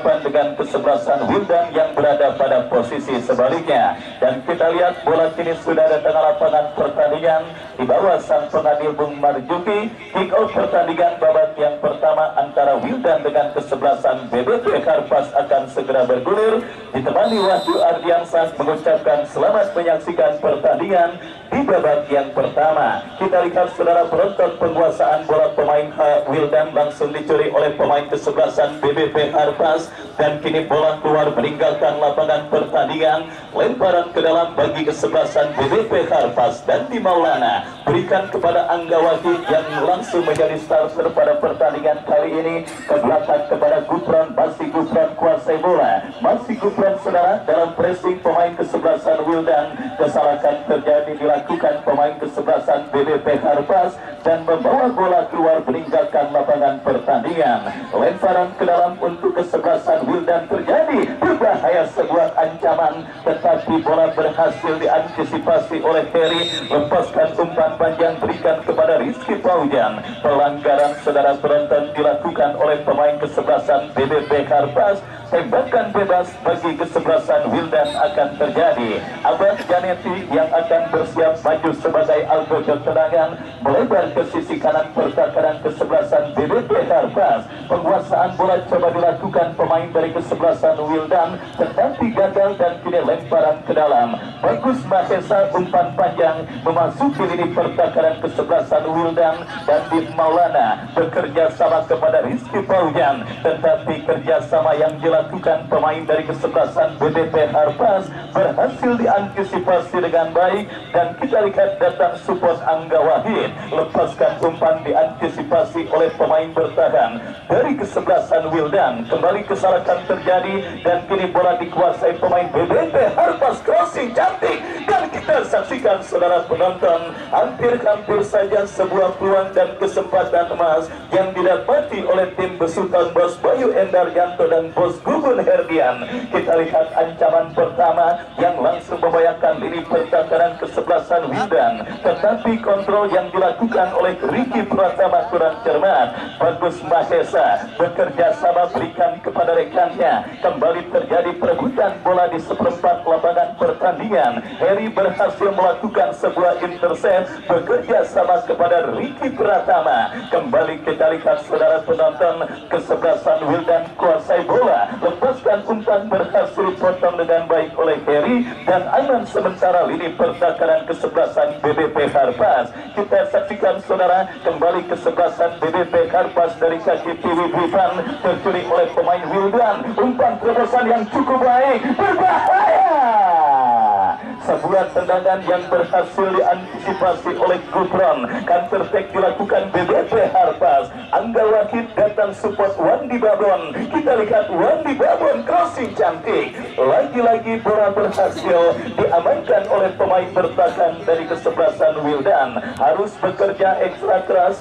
dengan kesebelasan Wildan yang berada pada posisi sebaliknya. Dan kita lihat bola kini sudah ada tengah lapangan pertandingan di bawah sang pengadil Bung Marjuki. Kick off pertandingan babak yang pertama antara Wildan dengan kesebelasan BBP Karpas akan segera bergulir. Ditemani Wahyu Ardiansah mengucapkan selamat menyaksikan pertandingan di babak yang pertama. Kita lihat saudara penonton, penguasaan bola pemain Wildan langsung dicuri oleh pemain kesebelasan BBP Karpas. Dan kini bola keluar meninggalkan lapangan pertandingan. Lemparan ke dalam bagi kesebelasan BBP Karpas. Dan di Maulana berikan kepada Angga Wahid yang langsung menjadi starter pada pertandingan kali ini. Ke belakang kepada Gufron. Masih Gufron kuasai bola. Masih Gufron saudara dalam pressing pemain kesebelasan Wildan. Kesalahan terjadi dilakukan pemain kesebelasan BBP Karpas dan membawa bola keluar meninggalkan lapangan pertandingan. Lemparan ke dalam untuk kesebelasan Wildan terjadi, berbahaya, sebuah ancaman, tetapi bola berhasil diantisipasi oleh Heri. Lepaskan umpan panjang, berikan kepada Rizky Paujan. Pelanggaran saudara penonton dilakukan oleh pemain kesebelasan BBP Karpas. Tembakan bebas bagi kesebelasan Wildan akan terjadi. Abad Janeti yang akan bersiap maju sebagai algojo tendangan melebar ke sisi kanan pertahanan kesebelasan BBP Karpas. Penguasaan bola coba dilakukan pemain dari kesebelasan Wildan, tetapi gagal dan kini lemparan ke dalam. Bagus Mahesa, umpan panjang memasuki lini pertahanan kesebelasan Wildan. Dan di Maulana bekerja sama kepada Rizky Paujan, tetapi kerjasama yang dilakukan pemain dari kesebelasan BBP Karpas berhasil diantisipasi dengan baik. Dan kita lihat datang support Angga Wahid, lepaskan umpan diantisipasi oleh pemain bertahan dari kesebelasan Wildan. Kembali kesalahan terjadi dan kini bola dikuasai pemain BBP Karpas. Crossing cantik dan kita saksikan saudara penonton, hampir-hampir saja sebuah peluang dan kesempatan emas yang didapati oleh tim besutan Bos Bayu Endaryanto dan Bos Gugun Herdian. Kita lihat ancaman pertama yang langsung membayangkan lini pertahanan kesebelasan Wildan, tetapi kontrol yang dilakukan oleh Ricky Pratama kurang cermat. Bagus Mahesa bekerja sama berikan kepada rekannya. Kembali terjadi perebutan bola di seperempat lapangan pertandingan. Heri berhasil melakukan sebuah intercept, bekerja sama kepada Ricky Pratama. Kembali kita lihat saudara penonton, kesebelasan Wildan kuasai bola, lepaskan umpan berhasil dipotong dengan baik oleh Heri dan aman sementara lini pertahanan kesebelasan BBP Karpas. Kita saksikan saudara, kembali kesebelasan BBP Karpas dari kaki Tiwi Bifan tercuri oleh pemain Wildan. Umpan terobosan yang cukup baik, berbahaya. Sebuah tendangan yang berhasil diantisipasi oleh Gufron. Counter attack dilakukan BBP Karpas. Angga Wahid datang support Wandi Babon. Kita lihat Wandi Babon crossing cantik. Lagi-lagi bola berhasil diamankan oleh pemain bertahan dari kesebelasan Wildan. Harus bekerja ekstra keras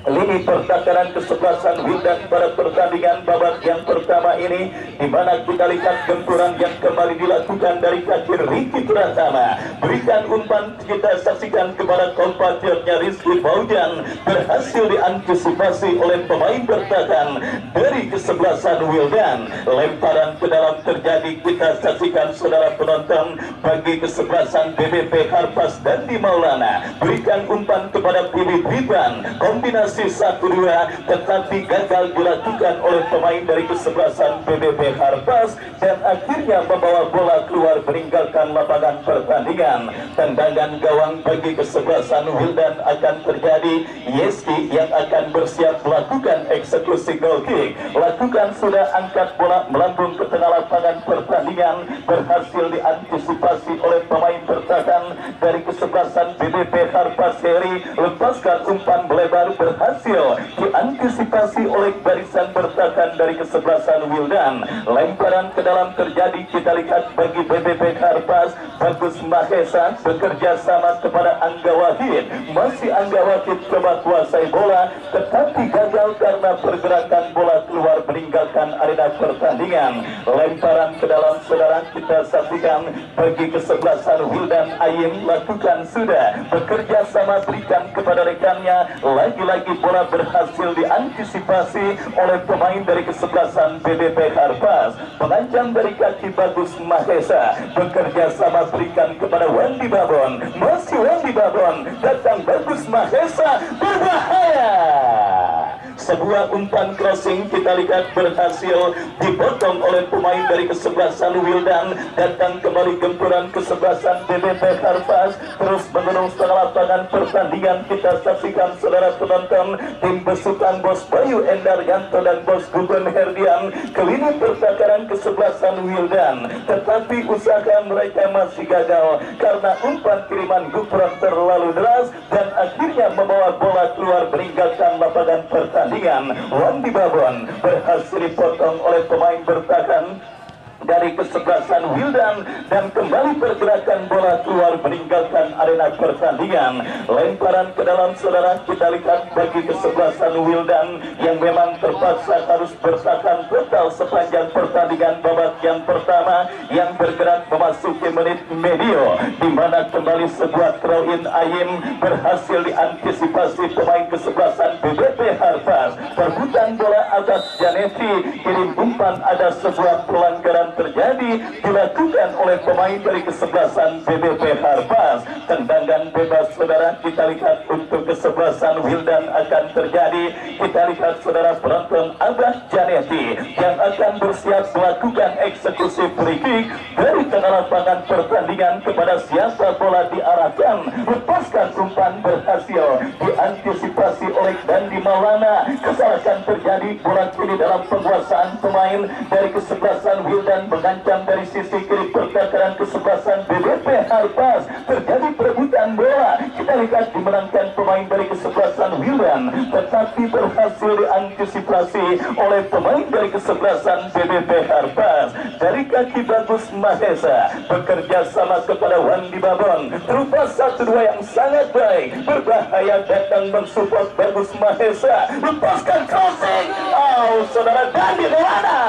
lini pertahanan kesebelasan Wildan pada pertandingan babak yang pertama ini, di mana kita lihat gempuran yang kembali dilakukan dari kaki Ricky Pratama. Berikan umpan, kita saksikan kepada kompatriotnya Rizky Paujan, berhasil diantisipasi oleh pemain bertahan dari kesebelasan Wildan. Lemparan ke dalam terjadi, kita saksikan saudara penonton, bagi kesebelasan BBP Karpas dan di Maulana. Berikan umpan kepada Pilih Bifan, kombinasi 1-2, tetapi gagal dilakukan oleh pemain dari kesebelasan BBP Karpas dan akhirnya membawa bola keluar meninggalkan lapangan pertandingan. Tendangan gawang bagi kesebelasan Wildan akan terjadi. Yeski yang akan bersiap melakukan eksekusi goal kick. Lakukan sudah, angkat bola melambung ke tengah lapangan pertandingan, berhasil diantisipasi oleh pemain bertahan dari kesebelasan BBP Karpas. Heri lepaskan umpan melebar, berhasil diantisipasi oleh barisan bertahan dari kesebelasan Wildan. Lemparan ke dalam terjadi, kita lihat bagi BBP Karpas. Harpas, Bagus Mahesa bekerja sama kepada Angga Wahid. Masih Angga Wahid coba kuasai bola, tetapi gagal karena pergerakan bola keluar meninggalkan arena pertandingan. Lemparan ke dalam, saudara, kita saksikan bagi kesebelasan Wildan Ayim lakukan sudah bekerja sama berikan kepada rekannya. Lagi-lagi bola berhasil diantisipasi oleh pemain dari kesebelasan BBP Harpas. Pengancam dari kaki Bagus Mahesa bekerja sama berikan kepada Wandi Babon. Masih Wandi Babon, datang Bagus Mahesa, berbahaya. Sebuah umpan crossing kita lihat berhasil dipotong oleh pemain dari kesebelasan Wildan. Datang kembali gempuran kesebelasan BBP Harpas terus mengenung setengah lapangan pertandingan. Kita saksikan saudara penonton, tim besutan Bos Bayu Endar Yanto dan Bos Gugun Herdian ke lini pertakaran kesebelasan Wildan, tetapi usaha mereka masih gagal karena umpan kiriman Gufron terlalu deras dan akhirnya membawa bola keluar meninggalkan lapangan pertandingan. Wandi Babon berhasil dipotong oleh pemain bertahan dari kesebelasan Wildan dan kembali pergerakan bola keluar meninggalkan arena pertandingan. Lemparan ke dalam, saudara, kita lihat bagi kesebelasan Wildan yang memang terpaksa harus bertahan total sepanjang pertandingan babak yang pertama yang bergerak memasuki menit medio, di mana kembali sebuah throw-in Ayim berhasil diantisipasi pemain kesebelasan BBP Harpas. Perebutan bola atas Janeti, kirim umpan, ada sebuah pelanggaran terjadi dilakukan oleh pemain dari kesebelasan BBP Harpas. Tendangan bebas, saudara, kita lihat untuk kesebelasan Wildan akan terjadi. Kita lihat saudara penonton, Abah Janeti yang akan bersiap melakukan eksekusi free kick dari tengah lapangan pertandingan. Kepada siapa bola diarahkan, lepaskan umpan berhasil diantisipasi oleh Dandi Maulana. Kesalahan terjadi, bola kini dalam penguasaan pemain dari kesebelasan Wildan mengancam dari sisi kiri pertakaran kesebelasan BBP Harpas. Terjadi perebutan bola, kita lihat dimenangkan pemain dari kesebelasan Wildan, tetapi berhasil diantisipasi oleh pemain dari kesebelasan BBP Harpas. Dari kaki Bagus Mahesa bekerja sama kepada Wandi Babon, berupa 1-2 yang sangat baik, berbahaya, datang mensupport Bagus Mahesa, lepaskan crossing, saudara, Dandi Maulana.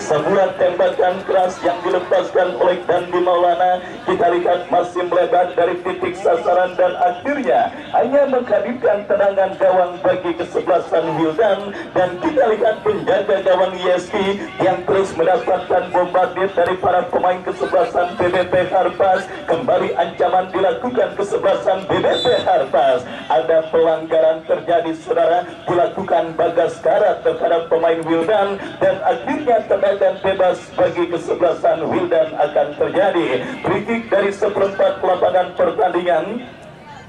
Sebuah tembakan keras yang dilepaskan oleh Dandi Maulana, kita lihat masih melebar dari titik sasaran dan akhirnya hanya menghadirkan tendangan gawang bagi kesebelasan Wildan. Dan kita lihat penjaga gawang Yeski yang terus mendapatkan bombardir dari para pemain kesebelasan BBP Harpas. Kembali ancaman dilakukan kesebelasan BBP Harpas. Ada pelanggaran terjadi, saudara, dilakukan Bagaskara terhadap pemain Wildan dan akhirnya tendangan dan bebas bagi kesebelasan Wildan akan terjadi. Free kick dari seperempat lapangan pertandingan.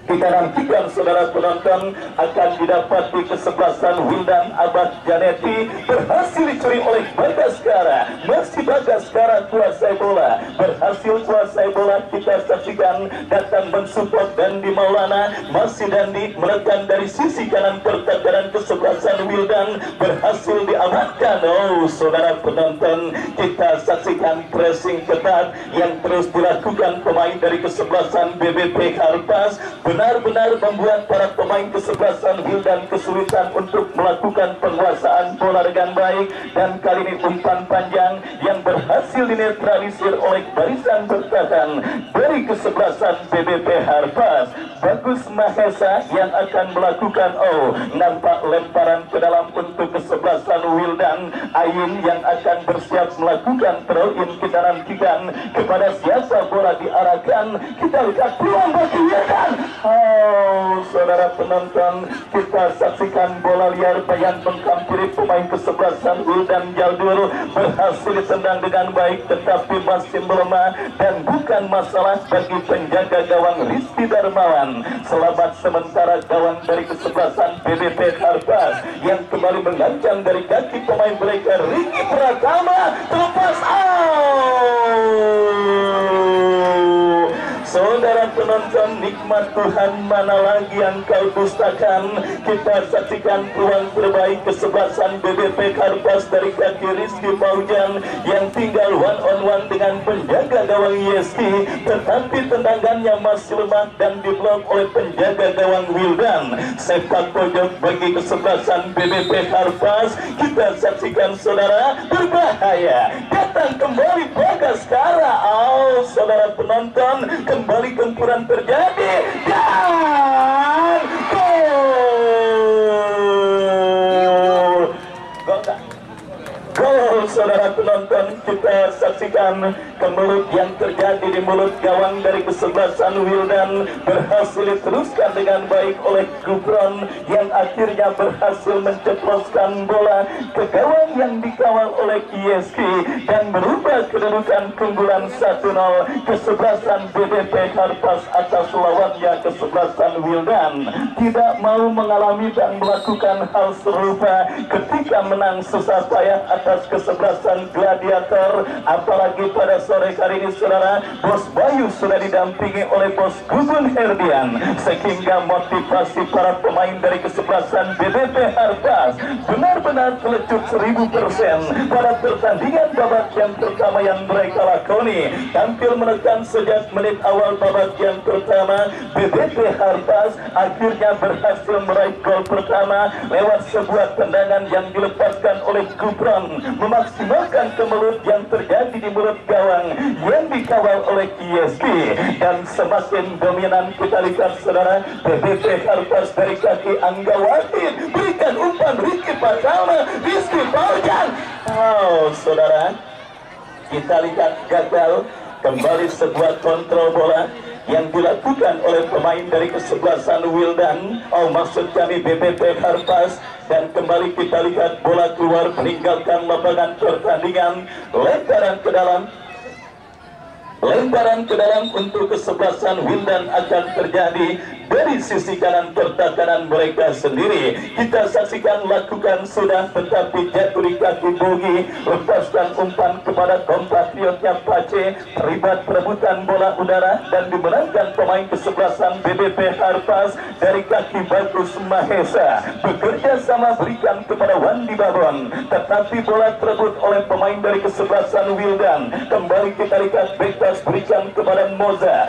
Kita nantikan saudara penonton akan didapati kesebelasan Wildan. Abah Janeti berhasil dicuri oleh Bagaskara. Masih Bagaskara kuasai bola, berhasil kuasai bola. Kita saksikan datang mensupport Dandi Maulana. Masih Dandi menekan dari sisi kanan pertakaran kesebelasan Wildan, berhasil diamankan. Saudara penonton, kita saksikan pressing ketat yang terus dilakukan pemain dari kesebelasan BBP Harpas. Benar-benar membuat para pemain kesebelasan Wildan kesulitan untuk melakukan penguasaan bola dengan baik. Dan kali ini umpan panjang yang berhasil dinetralisir oleh barisan bertahan dari kesebelasan BBP Harpas. Bagus Mahesa yang akan melakukan nampak lemparan ke dalam untuk kesebelasan Wildan. Ayim yang akan bersiap melakukan throw-in. Kita nantikan kepada siapa bola diarahkan. Kita lihat peluang bagi Wildan. Saudara penonton, kita saksikan bola liar bayan menghampiri pemain kesebelasan Wildan Jaldur, berhasil ditendang dengan baik tetapi masih melemah dan bukan masalah bagi penjaga gawang Rizky Darmawan. Selamat sementara gawang dari kesebelasan BBP Harpas yang kembali mengancam dari kaki pemain mereka. Ricky Pratama terlepas. Saudara penonton, nikmat Tuhan mana lagi yang kau dustakan. Kita saksikan peluang terbaik kesebelasan BBP Karpas dari kaki Rizky Paujan yang tinggal one on one dengan penjaga gawang Yeski, tetapi tendangannya masih lemah dan diblok oleh penjaga gawang Wildan. Sepak pojok bagi kesebelasan BBP Karpas. Kita saksikan saudara, berbahaya, datang kembali Bagaskara. Oh saudara penonton, kembali gempuran terjadi dan gol saudara penonton. Kita saksikan kemelut yang terjadi di mulut gawang dari kesebelasan Wildan berhasil diteruskan dengan baik oleh Gufron yang akhirnya berhasil menceploskan bola ke gawang yang dikawal oleh Yeski dan berubah kedudukan keunggulan 1-0 kesebelasan BBP Karpas atas lawannya kesebelasan Wildan. Tidak mau mengalami dan melakukan hal serupa ketika menang susah payah atas kesebelasan Gladiator, apalagi pada sore kali ini saudara, Bos Bayu sudah didampingi oleh Bos Gugun Herdian, sehingga motivasi para pemain dari kesebelasan BBP Karpas benar-benar telecut 1000% pada pertandingan babak yang pertama yang mereka lakoni. Tampil menekan sejak menit awal babak yang pertama, BBP Karpas akhirnya berhasil meraih gol pertama lewat sebuah tendangan yang dilepaskan oleh Gufron, memaksimalkan kemelut yang terjadi di mulut gawang yang dikawal oleh Yeski. Dan semakin dominan kita lihat saudara, BBP Karpas dari kaki Anggawati berikan umpan Rizky Pratama, Rizky Paujan. Oh saudara, kita lihat gagal kembali sebuah kontrol bola yang dilakukan oleh pemain dari kesebelasan Wildan, maksud kami BBP Karpas, dan kembali kita lihat bola keluar meninggalkan lapangan pertandingan. Lemparan ke dalam untuk kesebelasan Wildan akan terjadi dari sisi kanan pertahanan mereka sendiri. Kita saksikan lakukan sudah, tetapi jatuh di kaki Bogi, lepaskan umpan kepada kompatriotnya Pace, terlibat perebutan bola udara dan dimenangkan pemain kesebelasan BBP Karpas dari kaki Bagus Mahesa. Bekerja sama berikan kepada Wandi Babon, tetapi bola terebut oleh pemain dari kesebelasan Wildan. Kembali kita lihat bebas berikan kepada Moza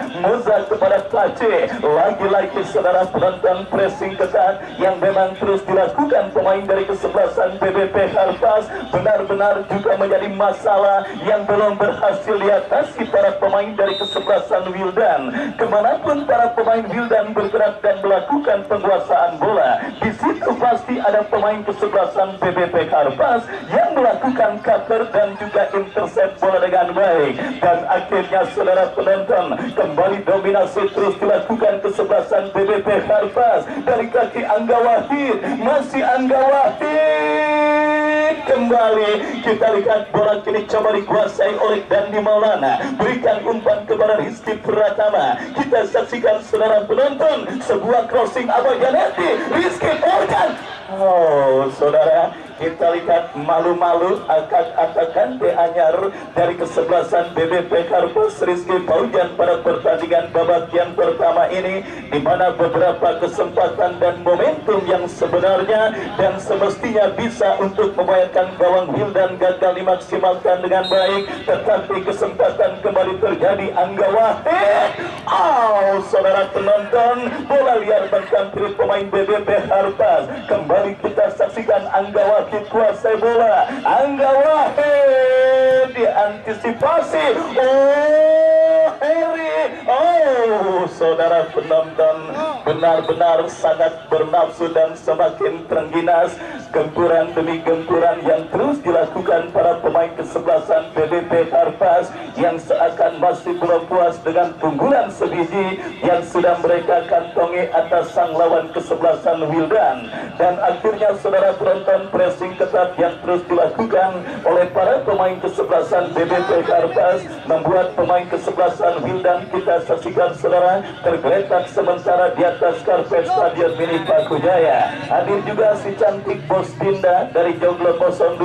kepada Pace. Lagi-lagi saudara penonton, pressing ketat yang memang terus dilakukan pemain dari kesebelasan BBP Karpas benar-benar juga menjadi masalah yang belum berhasil diatasi para pemain dari kesebelasan Wildan. Kemanapun para pemain Wildan bergerak dan melakukan penguasaan bola, di situ pasti ada pemain kesebelasan BBP Karpas yang melakukan cover dan juga intercept bola dengan baik. Dan akhirnya saudara penonton, kembali dominasi terus dilakukan kesebelasan BBP Karpas dari kaki Angga Wahid, masih Angga Wahid. Kembali kita lihat bola kini coba dikuasai oleh Dandi Maulana, berikan umpan kepada Rizky Pratama. Kita saksikan saudara penonton, sebuah crossing Abah Janeti, Rizky Paujan. Oh saudara, kita lihat malu-malu akak-akakan anyar dari kesebelasan BBP Karpas Rizky Paujan pada pertandingan babak yang pertama ini, di mana beberapa kesempatan dan momentum yang sebenarnya dan semestinya bisa untuk membayarkan gawang Wildan gagal dimaksimalkan dengan baik, tetapi kesempatan kembali terjadi. Angga Wahid, saudara penonton, bola liar menghampiri pemain BBP Karpas. Kembali kita saksikan Angga Wahid kuasai bola. Angga Wahid diantisipasi. Saudara penonton, benar-benar sangat bernafsu dan semakin terengginas gempuran demi gempuran yang terus dilakukan para pemain kesebelasan BBP Karpas yang seakan masih belum puas dengan keunggulan sebiji yang sudah mereka kantongi atas sang lawan kesebelasan Wildan. Dan akhirnya saudara penonton, pressing ketat yang terus dilakukan oleh para pemain kesebelasan BBP Karpas membuat pemain kesebelasan Wildan, kita saksikan saudara, tergeletak sementara di atas karpet Stadion Mini Pakujaya. Hadir juga si cantik Bos Rusdinda dari Joglo 02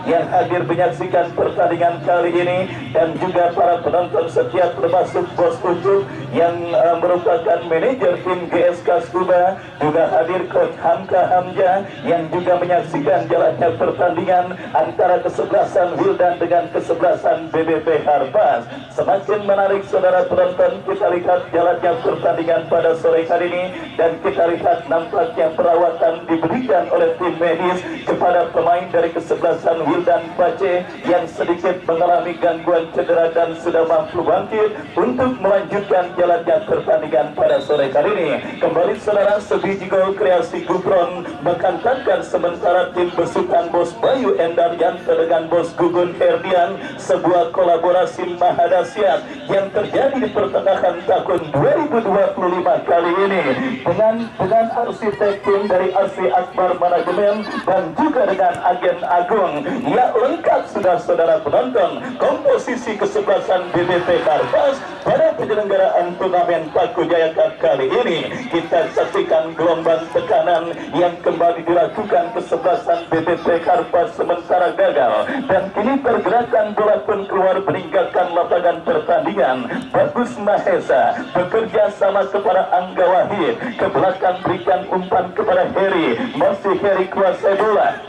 yang hadir menyaksikan pertandingan kali ini, dan juga para penonton setia termasuk Bos Ucup yang merupakan manajer tim GSK Skuba, juga hadir Coach Hamka Hamja yang juga menyaksikan jalannya pertandingan antara kesebelasan Wildan dengan kesebelasan BBP Harpas. Semakin menarik saudara penonton, kita lihat jalannya pertandingan pada sore hari ini, dan kita lihat nampaknya perawatan diberikan oleh tim medis kepada pemain dari kesebelasan Wildan Pace yang sedikit mengalami gangguan cedera dan sudah mampu bangkit untuk melanjutkan jalannya pertandingan pada sore hari ini. Kembali saudara, sebiji gol kreasi Gufron mengantarkan sementara tim besutan Bos Bayu Endar Yanto dengan Bos Gugun Herdian, sebuah kolaborasi mahadasyat yang terjadi di pertengahan tahun 2025 kali ini dengan arsitek tim dari Asri Akbar Manajemen dan juga dengan agen agung. Ya, lengkap sudah saudara penonton komposisi kesebelasan BBP Karpas pada penyelenggaraan turnamen Paku Jaya Cup kali ini. Kita saksikan gelombang tekanan yang kembali dilakukan kesebelasan BBP Karpas sementara gagal, dan kini pergerakan bola pun keluar meninggalkan lapangan pertandingan. Bagus Mahesa bekerja sama kepada Angga Wahid, ke belakang berikan umpan kepada Heri, masih Heri kuasai bola.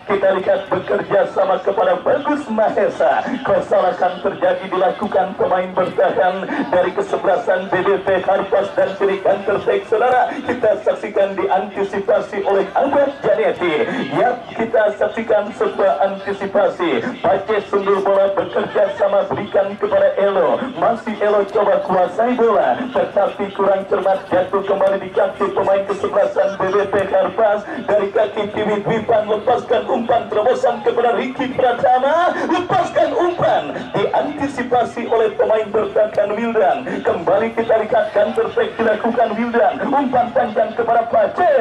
Kita lihat bekerja sama kepada Bagus Mahesa. Kesalahan terjadi dilakukan pemain bertahan dari kesebelasan BBP Karpas, dan kini counter-attack saudara kita saksikan diantisipasi oleh Albert Janeti. Ya, kita saksikan sebuah antisipasi. Pace sundul bola bekerja sama berikan kepada Elo. Masih Elo coba kuasai bola, tetapi kurang cermat, jatuh kembali di kaki pemain kesebelasan BBP Karpas. Dari kaki Tiwit Wipan lepaskan umpan terobosan kepada Ricky Pratama, lepaskan umpan, diantisipasi oleh pemain bertahan Wildan. Kembali kita lihat counter-attack dilakukan Wildan, umpan panjang kepada Pace.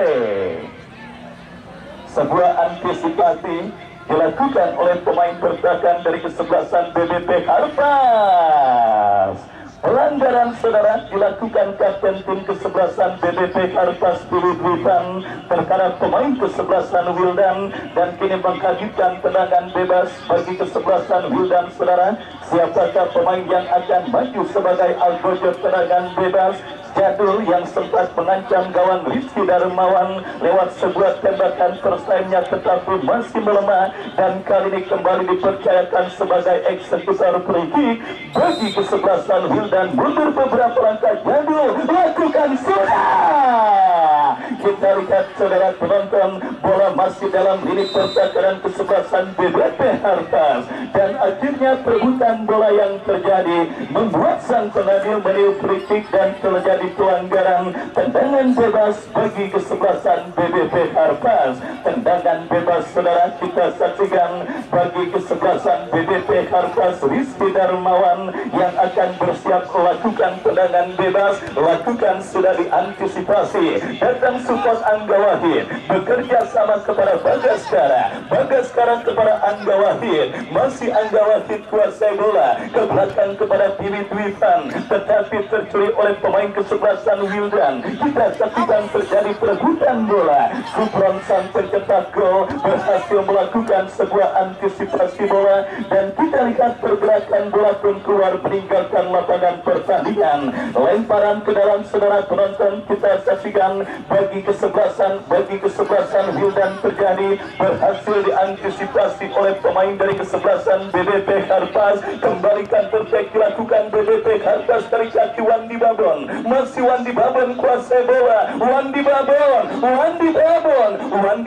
Sebuah antisipasi dilakukan oleh pemain bertahan dari kesebelasan BBP Harpas. Pelanggaran saudara dilakukan kapten tim kesebelasan BBP Karpas Tiwit Wipan terhadap pemain kesebelasan Wildan, dan kini mengkajukan tendangan bebas bagi kesebelasan Wildan saudara. Siapakah pemain yang akan maju sebagai algojo tendangan bebas? Jadul yang sempat mengancam gawang Rizky Darmawan lewat sebuah tembakan persaingnya, tetapi masih melemah, dan kali ini kembali dipercayakan sebagai eksekutor free kick bagi kesebelasan Wildan. Mundur beberapa langkah, Jadul lakukan sudah. Kita lihat saudara penonton, bola masih dalam lini pertahanan kesebelasan BBP Harpas, dan akhirnya perebutan bola yang terjadi membuat sang pengadil meniup free kick dan terjadi pelanggaran tendangan bebas bagi kesebelasan BBP Harpas. Tendangan bebas saudara kita saksikan bagi kesebelasan BBP Harpas, Rizky Darmawan yang akan bersiap melakukan tendangan bebas, lakukan sudah diantisipasi. Datang support Angga Wahid, bekerja sama kepada Bagaskara, Bagaskara kepada Angga Wahid, masih Angga Wahid kuasai bola, ke belakang kepada Tiwit Wipan, tetapi tercuri oleh pemain kesebelasan Wildan. Kita saksikan terjadi perebutan bola. Gufron sang pencetak gol berhasil melakukan sebuah antisipasi bola, dan kita lihat pergerakan bola pun keluar meninggalkan lapangan pertandingan. Lemparan ke dalam saudara penonton kita saksikan bagi kesebelasan Wildan terjadi, berhasil diantisipasi oleh pemain dari kesebelasan BBP Harpas. Kembalikan tertek dilakukan BBP Harpas dari kaki Wandi Babon, masih Wandi Babon kuasai bola, Wandi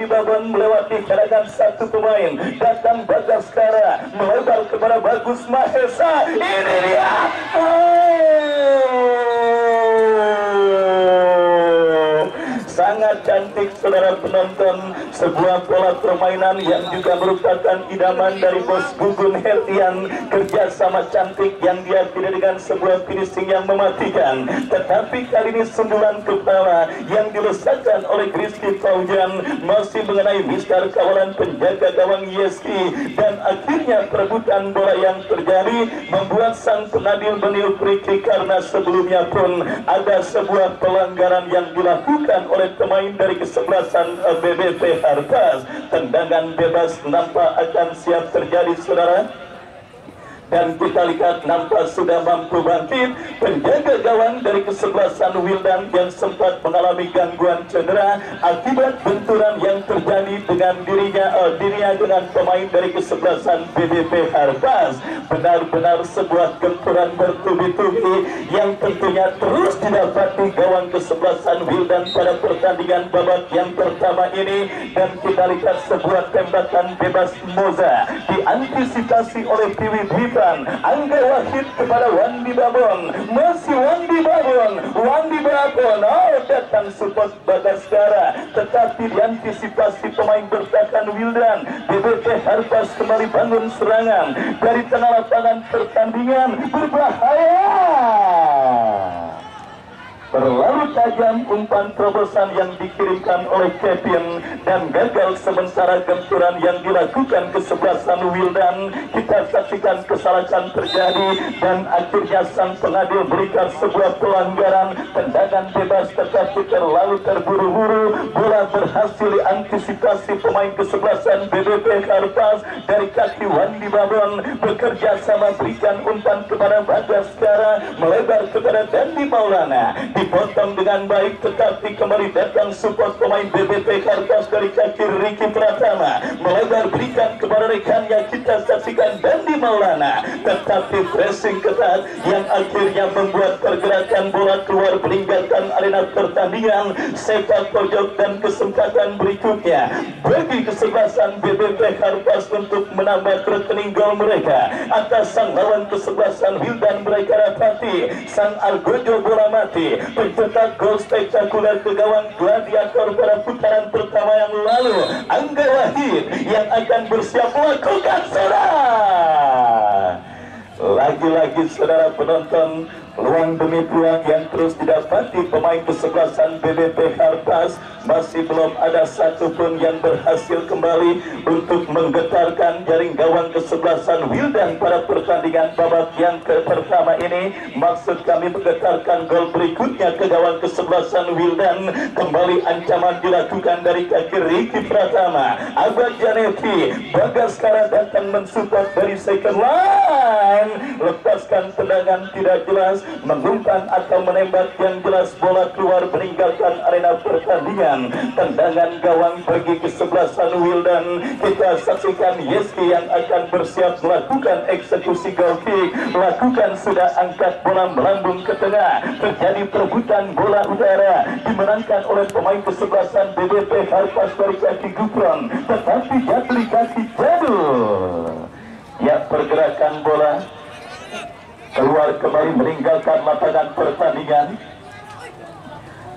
Babon melewati kalangan satu pemain, datang Bagaskara melebar kepada Bagus Mahesa. Ini dia. Sangat cantik saudara penonton, sebuah pola permainan yang juga merupakan idaman dari Bos Gugun Herdian. Kerjasama cantik yang diakhiri dengan sebuah finishing yang mematikan, tetapi kali ini sundulan kepala yang dilesakan oleh Rizky Faujan masih mengenai mistar kawalan penjaga gawang Yeski, dan akhirnya perebutan bola yang terjadi membuat sang penadil meniup free kick, karena sebelumnya pun ada sebuah pelanggaran yang dilakukan oleh teman pemain dari kesebelasan BBP Harpas. Tendangan bebas nampak akan siap terjadi, saudara. Dan kita lihat nampak sudah mampu bangkit penjaga gawang dari kesebelasan Wildan yang sempat mengalami gangguan cedera akibat benturan yang terjadi dengan dirinya dengan pemain dari kesebelasan BBP Harpas. Benar-benar sebuah gempuran bertubi-tubi yang tentunya terus didapati gawang kesebelasan Wildan pada pertandingan babak yang pertama ini. Dan kita lihat sebuah tembakan bebas Moza diantisipasi oleh Piwi Angga Wahid kepada Wandi Babon, masih Wandi Babon, datang support Bagaskara, tetapi diantisipasi pemain bertahan Wildan. BBP Harpas kembali bangun serangan dari tengah lapangan, pertandingan berbahaya. Terlalu tajam umpan terobosan yang dikirimkan oleh Kevin dan gagal sementara gempuran yang dilakukan kesebelasan Wildan. Kita saksikan kesalahan terjadi dan akhirnya sang pengadil berikan sebuah pelanggaran tendangan bebas, tetapi terlalu terburu-buru. Bola berhasil diantisipasi pemain kesebelasan BBP Harpas dari kaki Wandi Babon, bekerja sama berikan umpan kepada Bagaskara, melebar kepada Dandi Maulana, dipotong dengan baik, tetapi kembali datang support pemain BBP Harpas dari kaki Ricky Pratama, melebar berikan kepada rekannya. Kita saksikan Dandi Maulana, tetapi pressing ketat yang akhirnya membuat pergerakan bola keluar meninggalkan arena pertandingan. Sepak pojok dan kesempatan berikutnya bagi kesebelasan BBP Harpas untuk menambah rekening gol mereka atas sang lawan kesebelasan Wildan. Mereka dapati sang Argojo bola mati pencetak gol spektakuler ke gawang Gladiator pada putaran pertama yang lalu. Angga Wahid yang akan bersiap melakukan lagi-lagi, saudara penonton, peluang demi peluang yang terus didapati pemain kesebelasan BBP Harpas. Masih belum ada satupun yang berhasil kembali untuk menggetarkan jaring gawang kesebelasan Wildan pada pertandingan babak yang pertama ini. Maksud kami menggetarkan gol berikutnya ke gawang kesebelasan Wildan. Kembali ancaman dilakukan dari kaki Ricky Pratama. Abad Janevi, Bagaskara datang mensupport dari second line, lepaskan tendangan tidak jelas, mengumpan atau menembak yang jelas, bola keluar meninggalkan arena pertandingan. Tendangan gawang bagi kesebelasan Wildan. Kita saksikan Yeski yang akan bersiap melakukan eksekusi goal kick. Lakukan sudah, angkat bola melambung ke tengah. Terjadi perebutan bola udara dimenangkan oleh pemain kesebelasan BBP Harpas dari kaki Gupron, tetapi jatuh kaki Jadul. Ya, pergerakan bola keluar kembali meninggalkan lapangan pertandingan.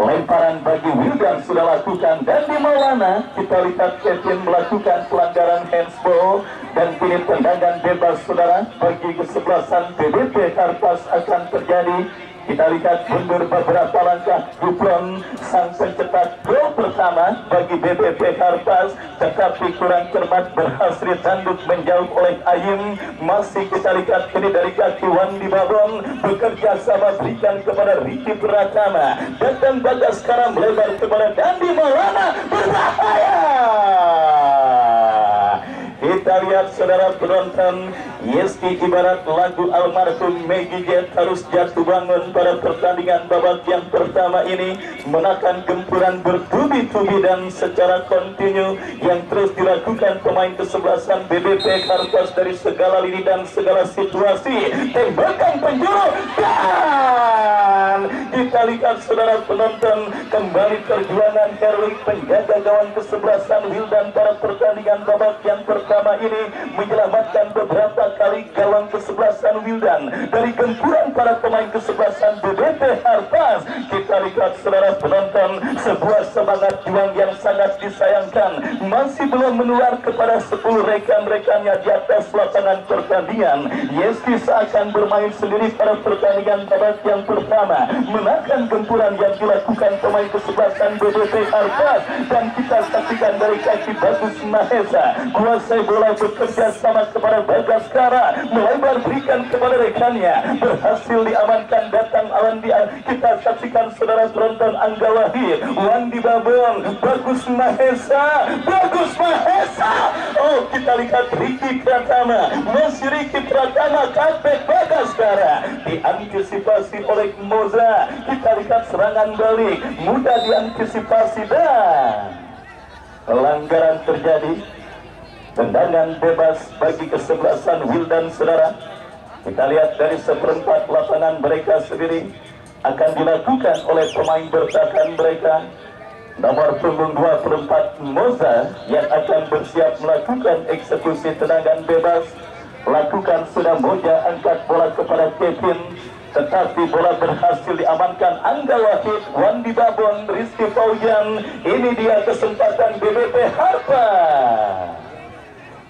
Lemparan bagi Wildan sudah lakukan dan di Maulana kita lihat Kevin melakukan pelanggaran handsball dan kini tendangan bebas, saudara, bagi kesebelasan BBP Harpas akan terjadi. Kita lihat mundur beberapa langkah Gupron, sang pencetak gol pertama bagi BBP Harpas, tetapi kurang cermat, berhasil tanduk menjauh oleh Ayim. Masih kita lihat ini dari kaki Wandi Babon, bekerja sama berikan kepada Ricky Pratama, dan Bagaskara melebar kepada Dandi Maulana. Berbahaya. Kita lihat, saudara penonton, Yeski ibarat lagu almarhum Maggie Jet harus jatuh bangun pada pertandingan babak yang pertama ini, menakan gempuran bertubi-tubi dan secara kontinu yang terus dilakukan pemain kesebelasan BBP Harpas dari segala lini dan segala situasi. Tembakan penjuru dan kita lihat, saudara penonton, kembali perjuangan Herwig, penjaga gawang kesebelasan Wildan pada pertandingan babak yang pertama ini, menyelamatkan beberapa kali gawang kesebelasan Wildan dari gempuran para pemain kesebelasan BBP Harpas. Kita lihat, saudara penonton, sebuah semangat juang yang sangat disayangkan dijalankan, masih belum menular kepada 10 rekan-rekannya di atas lapangan pertandingan. Yeski seakan bermain sendiri pada pertandingan babak yang pertama, menahan gempuran yang dilakukan pemain kesebelasan BBP Harpas, dan kita saksikan dari kaki Bagus Mahesa, kuasai bola bekerja sama kepada Bagaskara, melebar berikan kepada rekannya, berhasil diamankan, datang awan dia. Kita saksikan saudara penonton, Angga Wahid, Wandi Babon, Bagus Mahesa, Bagus Mahesa. Oh, kita lihat Riki Pratama, masih Riki Pratama, Kapten Bagaskara diantisipasi oleh Moza. Kita lihat serangan balik mudah diantisipasi dan pelanggaran terjadi. Tendangan bebas bagi kesebelasan Wildan, saudara. Kita lihat dari seperempat lapangan mereka sendiri akan dilakukan oleh pemain bertahan mereka. Nomor punggung 24 Moza yang akan bersiap melakukan eksekusi tendangan bebas. Lakukan sudah Moja, angkat bola kepada Kevin, tetapi bola berhasil diamankan Angga Wahid, Wandi Babon, Rizky Faujan. Ini dia kesempatan BBP Harpa.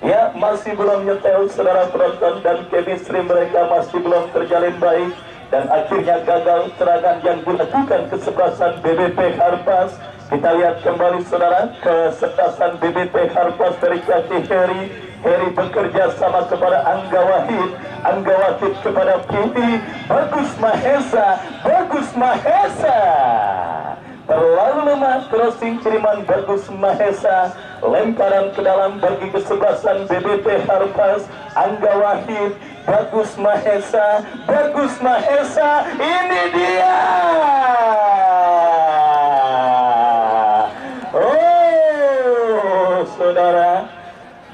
Ya, masih belum nyetel saudara penonton, dan chemistry mereka masih belum terjalin baik, dan akhirnya gagal serangan yang dilakukan kesebelasan BBP Harpas. Kita lihat kembali saudara kesebelasan BBP Harpas dari kaki Heri. Heri bekerja sama kepada Angga Wahid, Angga Wahid kepada Piti, Bagus Mahesa, Bagus Mahesa. Terlalu lemah, crossing kiriman Bagus Mahesa, lemparan ke dalam bagi kesebelasan BBP Harpas. Angga Wahid, Bagus Mahesa, Bagus Mahesa, ini dia. Oh, saudara,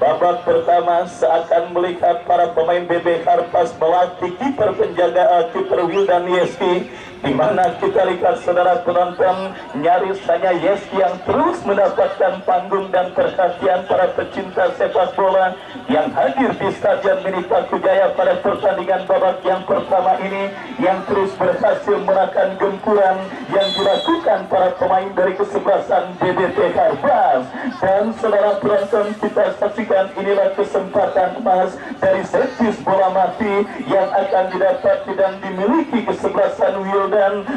babak pertama seakan melihat para pemain BB Harpas melatih kiper penjaga kiper Wildan Yeski, di mana kita lihat saudara penonton, nyaris hanya Yeski yang terus mendapatkan panggung dan perhatian para pecinta sepak bola yang hadir di Stadion Mini Paku Jaya pada pertandingan babak yang pertama ini, yang terus berhasil menahan gempuran yang dilakukan para pemain dari kesebelasan BBP Harpas. Dan saudara penonton, kita saksikan inilah kesempatan emas dari servis bola mati yang akan didapati dan dimiliki kesebelasan Wildan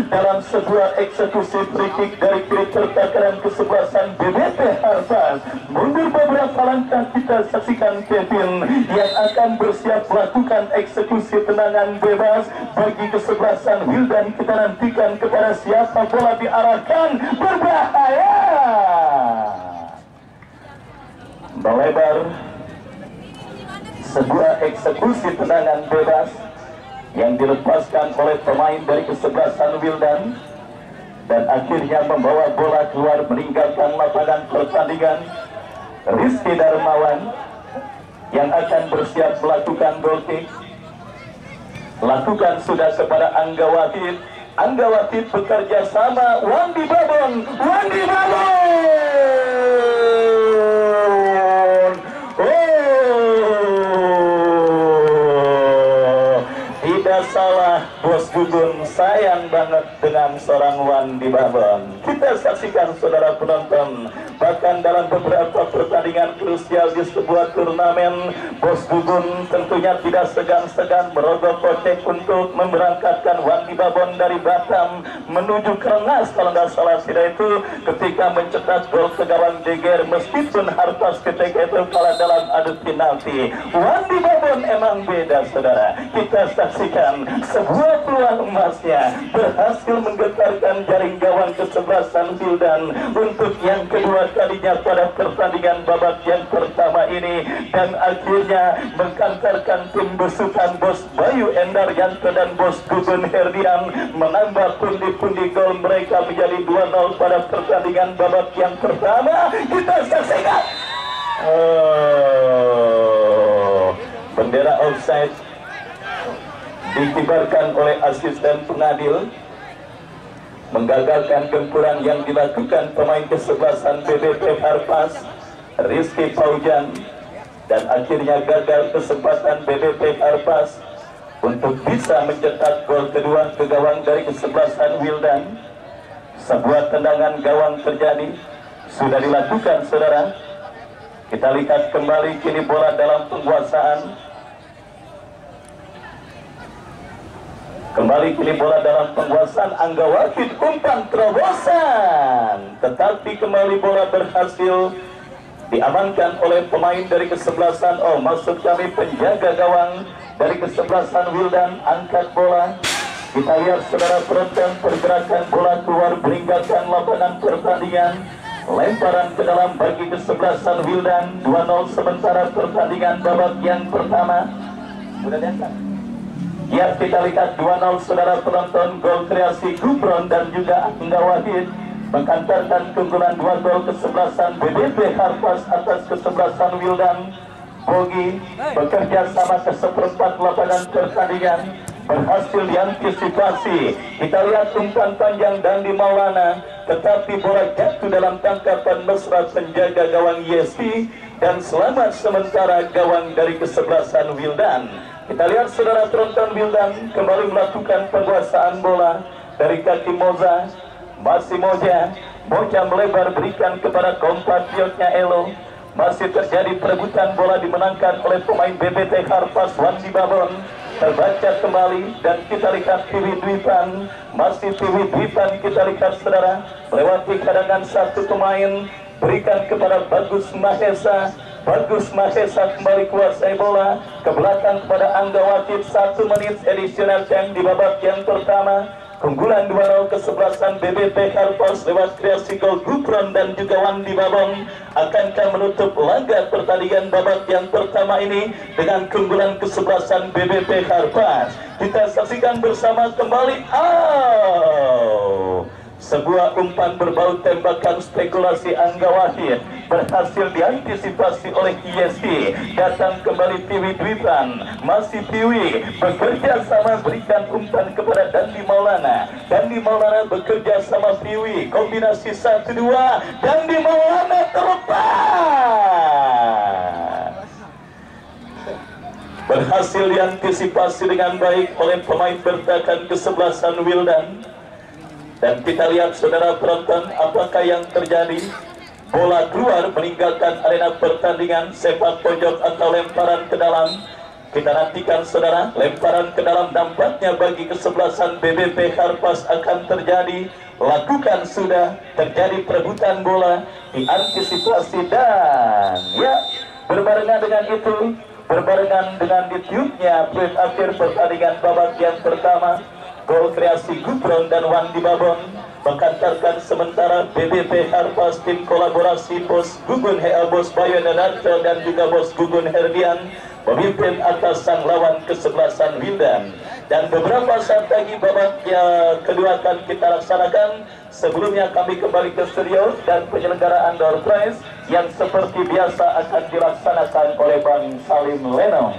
dalam sebuah eksekusi free kick dari kiri pertahanan kesebelasan BBP Harpas. Mundur beberapa langkah, kita saksikan Kevin yang akan bersiap melakukan eksekusi tendangan bebas bagi kesebelasan Wildan. Kita nantikan kepada siapa bola diarahkan, berbahaya, melebar. Sebuah eksekusi tendangan bebas yang dilepaskan oleh pemain dari kesebelasan Wildan, dan akhirnya membawa bola keluar meninggalkan lapangan pertandingan. Rizky Darmawan yang akan bersiap melakukan goal kick, lakukan sudah kepada Angga Wahid. Angga Wahid bekerja sama Wandi Babon, Wandi Babon. Tidak salah Bos Gugun, sayang banget dengan seorang Wandi Babon. Kita saksikan saudara penonton, bahkan dalam beberapa pertandingan krusial di sebuah turnamen, Bos Gugun tentunya tidak segan-segan merogoh kocek untuk memberangkatkan Wandi Babon dari Batam menuju Kerengas, kalau nggak salah tidak itu, ketika mencetak gol ke gawang Jeger, meskipun Harpas ketika itu kalah dalam adu penalti. Wandi Babon emang beda saudara. Kita saksikan sebuah peluang emasnya berhasil menggetarkan jaring gawang kesebelasan Wildan untuk yang kedua kalinya pada pertandingan babak yang pertama ini, dan akhirnya mengkantarkan tim besutan Bos Bayu Endar Yanto dan Bos Gugun Herdian menambah pundi-pundi gol mereka menjadi 2-0 pada pertandingan babak yang pertama. Kita saksikan bendera offside dikibarkan oleh asisten pengadil, menggagalkan gempuran yang dilakukan pemain kesebelasan BBP Harpas, Rizky Faujan, dan akhirnya gagal kesempatan BBP Harpas untuk bisa mencetak gol kedua ke gawang dari kesebelasan Wildan. Sebuah tendangan gawang terjadi, sudah dilakukan, saudara. Kita lihat kembali kini bola dalam penguasaan. Kembali kini bola dalam penguasaan Angga Wahid, umpan terobosan, tetapi kembali bola berhasil diamankan oleh pemain dari kesebelasan, maksud kami penjaga gawang dari kesebelasan Wildan. Angkat bola, kita lihat saudara penonton, pergerakan bola keluar meninggalkan lapangan pertandingan. Lemparan ke dalam bagi kesebelasan Wildan. 2-0 sementara pertandingan babak yang pertama. Sudah diangkat. Ya, kita lihat 2-0 saudara penonton. Gol kreasi Gubron dan juga Angga Wahid mengantarkan keunggulan 2 gol kesebelasan BBP Harpas atas kesebelasan Wildan. Bogi bekerja sama ke seperempat lapangan pertandingan, berhasil diantisipasi. Kita lihat umpan panjang Dandi Maulana, tetapi bola jatuh dalam tangkapan mesra penjaga gawang YSP dan selamat sementara gawang dari kesebelasan Wildan. Kita lihat saudara penonton, Wildan kembali melakukan penguasaan bola dari kaki Moza. Masih Moja melebar berikan kepada kompatriotnya Elo. Masih terjadi perebutan bola dimenangkan oleh pemain BBT Harpas Wandi Babon. Terbaca kembali dan kita lihat Tiwi Dwipan. Masih Tiwi Dwipan kita lihat saudara melewati cadangan satu pemain, berikan kepada Bagus Mahesa. Bagus Mahesa kembali kuasai bola ke belakang kepada Angga Wahid. 1 menit additional time di babak yang pertama. Keunggulan 2-0 kesebelasan BBP Harpas lewat kreasi gol Gubron dan juga Wandi Babon akankah menutup laga pertandingan babak yang pertama ini dengan keunggulan kesebelasan BBP Harpas. Kita saksikan bersama kembali. Sebuah umpan berbau tembakan spekulasi Angga Wahid berhasil diantisipasi oleh ISP. Datang kembali Tiwi Dwipan. Masih Tiwi bekerja sama berikan umpan kepada Dandi Maulana. Dandi Maulana bekerja sama Tiwi. Kombinasi 1-2. Dandi Maulana terlepas. Berhasil diantisipasi dengan baik oleh pemain bertahan kesebelasan Wildan. Dan kita lihat saudara penonton apakah yang terjadi. Bola keluar meninggalkan arena pertandingan. Sepak pojok atau lemparan ke dalam. Kita nantikan saudara, lemparan ke dalam dampaknya bagi kesebelasan BBP Harpas akan terjadi. Lakukan sudah, terjadi perebutan bola, diantisipasi dan ya berbarengan dengan itu, berbarengan dengan ditiupnya peluit akhir pertandingan babak yang pertama. Gol kreasi Gubron dan Wandi Babon mengantarkan sementara BBP Harpas tim kolaborasi Bos Gugun Hea, Bos Bayu Nanarto dan juga Bos Gugun Herdian memimpin atas sang lawan kesebelasan Wildan. Dan beberapa saat lagi babak yang kedua akan kita laksanakan. Sebelumnya kami kembali ke studio dan penyelenggaraan door prize yang seperti biasa akan dilaksanakan oleh Bang Salim Lenong.